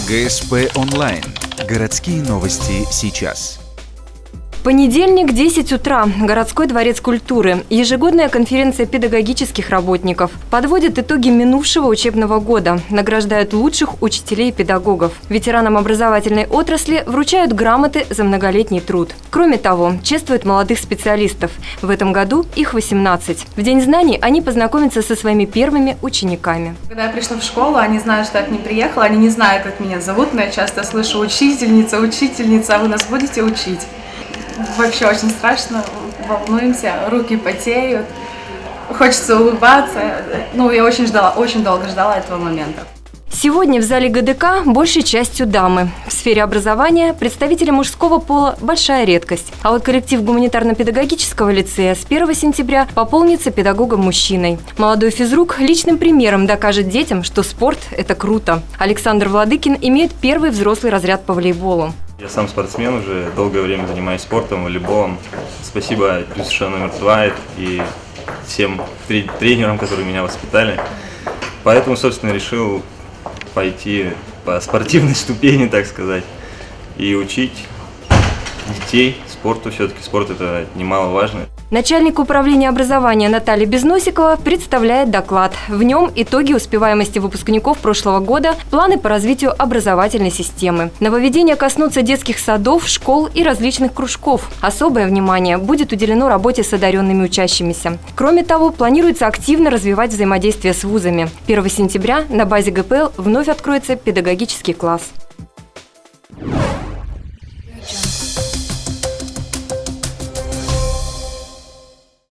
ГСП онлайн. Городские новости сейчас. Понедельник, 10 утра. Городской дворец культуры. Ежегодная конференция педагогических работников. Подводит итоги минувшего учебного года. Награждают лучших учителей и педагогов. Ветеранам образовательной отрасли вручают грамоты за многолетний труд. Кроме того, чествуют молодых специалистов. В этом году их 18. В День знаний они познакомятся со своими первыми учениками. Когда я пришла в школу, они знают, что я к ним приехала. Они не знают, как меня зовут, но я часто слышу учительница, а вы нас будете учить? Вообще очень страшно, волнуемся, руки потеют, хочется улыбаться. Я очень долго ждала этого момента. Сегодня в зале ГДК большей частью дамы. В сфере образования представители мужского пола – большая редкость. А вот коллектив гуманитарно-педагогического лицея с 1 сентября пополнится педагогом-мужчиной. Молодой физрук личным примером докажет детям, что спорт – это круто. Александр Владыкин имеет первый взрослый разряд по волейболу. Я сам спортсмен, уже долгое время занимаюсь спортом, волейболом. Спасибо ТЮЗШ номер 2 и всем тренерам, которые меня воспитали. Поэтому, собственно, решил пойти по спортивной ступени, так сказать, и учить детей спорту. Все-таки спорт – это немаловажно. Начальник управления образования Наталья Безносикова представляет доклад. В нем итоги успеваемости выпускников прошлого года, планы по развитию образовательной системы. Нововведения коснутся детских садов, школ и различных кружков. Особое внимание будет уделено работе с одаренными учащимися. Кроме того, планируется активно развивать взаимодействие с вузами. 1 сентября на базе ГПЛ вновь откроется педагогический класс.